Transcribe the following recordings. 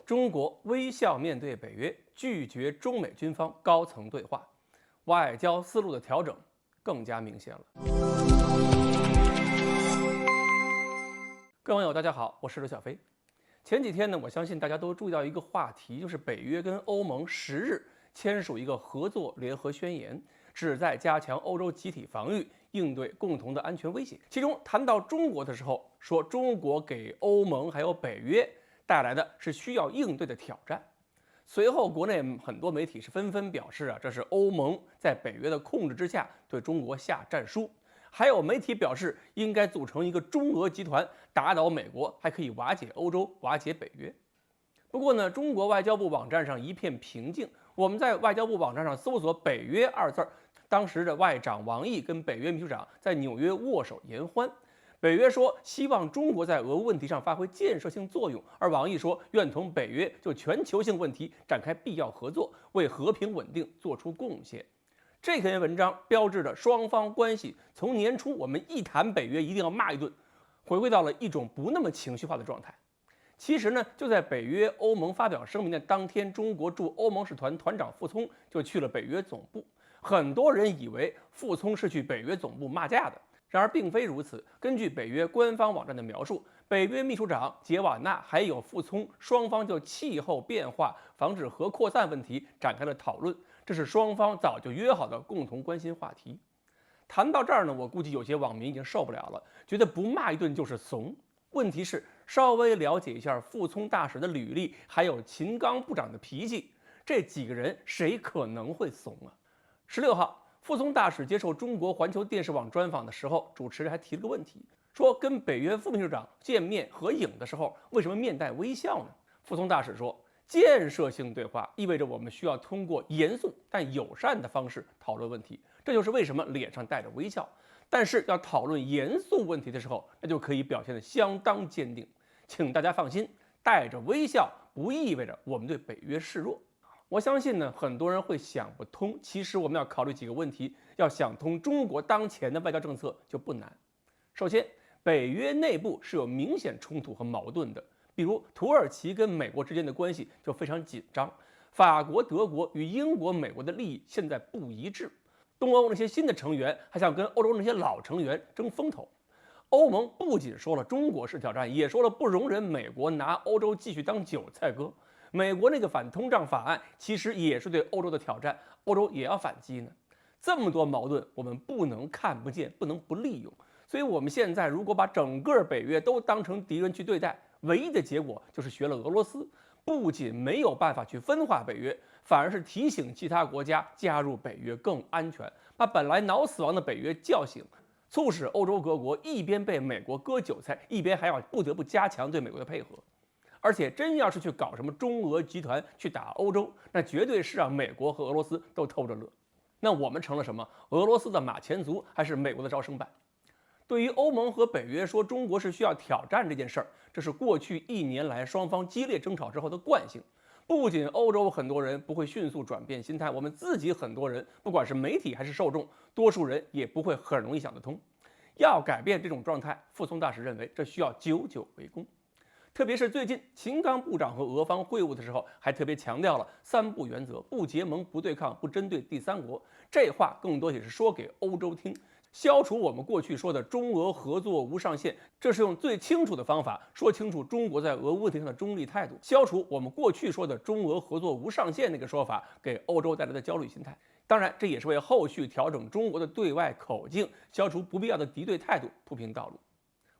中国微笑面对北约，拒绝中美军方高层对话，外交思路的调整更加明显了。各位网友，大家好，我是刘小飞。前几天呢，我相信大家都注意到一个话题，就是北约跟欧盟10日签署一个合作联合宣言，旨在加强欧洲集体防御，应对共同的安全威胁。其中谈到中国的时候，说中国给欧盟还有北约带来的是需要应对的挑战。随后，国内很多媒体是纷纷表示这是欧盟在北约的控制之下对中国下战书。还有媒体表示，应该组成一个中俄集团，打倒美国，还可以瓦解欧洲，瓦解北约。不过呢，中国外交部网站上一片平静。我们在外交部网站上搜索"北约"二字，当时的外长王毅跟北约秘书长在纽约握手言欢。北约说希望中国在俄乌问题上发挥建设性作用，而王毅说愿同北约就全球性问题展开必要合作，为和平稳定做出贡献。这篇文章标志着双方关系从年初我们一谈北约一定要骂一顿，回归到了一种不那么情绪化的状态。其实呢，就在北约欧盟发表声明的当天，中国驻欧盟使团团长傅聪就去了北约总部。很多人以为傅聪是去北约总部骂架的，然而并非如此。根据北约官方网站的描述，北约秘书长杰瓦纳还有傅聪双方就气候变化、防止核扩散问题展开了讨论，这是双方早就约好的共同关心话题。谈到这儿呢，我估计有些网民已经受不了了，觉得不骂一顿就是怂。问题是，稍微了解一下傅聪大使的履历，还有秦刚部长的脾气，这几个人谁可能会怂啊？16号，傅聪大使接受中国环球电视网专访的时候，主持人还提了个问题，说跟北约副秘书长见面合影的时候，为什么面带微笑呢？傅聪大使说，建设性对话意味着我们需要通过严肃但友善的方式讨论问题，这就是为什么脸上带着微笑。但是要讨论严肃问题的时候，那就可以表现得相当坚定。请大家放心，带着微笑不意味着我们对北约示弱。我相信呢，很多人会想不通，其实我们要考虑几个问题，要想通中国当前的外交政策就不难。首先，北约内部是有明显冲突和矛盾的，比如土耳其跟美国之间的关系就非常紧张，法国、德国与英国、美国的利益现在不一致。东欧那些新的成员还想跟欧洲那些老成员争风头。欧盟不仅说了中国是挑战，也说了不容忍美国拿欧洲继续当韭菜割。美国那个反通胀法案其实也是对欧洲的挑战，欧洲也要反击呢。这么多矛盾，我们不能看不见，不能不利用。所以我们现在如果把整个北约都当成敌人去对待，唯一的结果就是学了俄罗斯，不仅没有办法去分化北约，反而是提醒其他国家加入北约更安全，把本来脑死亡的北约叫醒，促使欧洲各国一边被美国割韭菜，一边还要不得不加强对美国的配合。而且真要是去搞什么中俄集团去打欧洲，那绝对是让美国和俄罗斯都偷着乐。那我们成了什么？俄罗斯的马前卒，还是美国的招生办？对于欧盟和北约说中国是需要挑战这件事儿，这是过去1年来双方激烈争吵之后的惯性。不仅欧洲很多人不会迅速转变心态，我们自己很多人，不管是媒体还是受众，多数人也不会很容易想得通。要改变这种状态，傅聪大使认为这需要久久为功。特别是最近秦刚部长和俄方会晤的时候，还特别强调了3不原则：不结盟、不对抗、不针对第三国。这话更多也是说给欧洲听，消除我们过去说的中俄合作无上限，这是用最清楚的方法说清楚中国在俄乌问题上的中立态度，消除我们过去说的中俄合作无上限那个说法给欧洲带来的焦虑心态。当然，这也是为后续调整中国的对外口径，消除不必要的敌对态度铺平道路。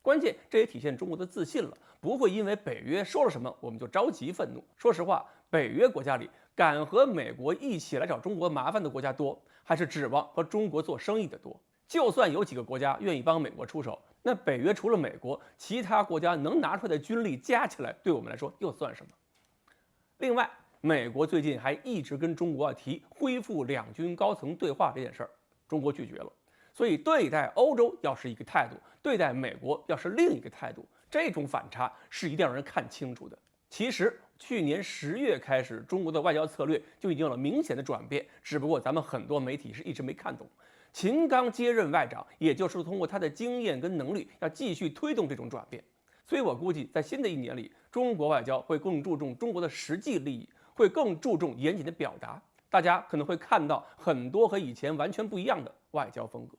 关键，这也体现中国的自信了，不会因为北约说了什么我们就着急愤怒。说实话，北约国家里敢和美国一起来找中国麻烦的国家多，还是指望和中国做生意的多？就算有几个国家愿意帮美国出手，那北约除了美国，其他国家能拿出来的军力加起来，对我们来说又算什么？另外，美国最近还一直跟中国提恢复两军高层对话这件事儿，中国拒绝了。所以对待欧洲要是一个态度，对待美国要是另一个态度，这种反差是一定让人看清楚的。其实去年10月开始，中国的外交策略就已经有了明显的转变，只不过咱们很多媒体是一直没看懂。秦刚接任外长，也就是通过他的经验跟能力，要继续推动这种转变。所以我估计在新的一年里，中国外交会更注重中国的实际利益，会更注重严谨的表达，大家可能会看到很多和以前完全不一样的外交风格。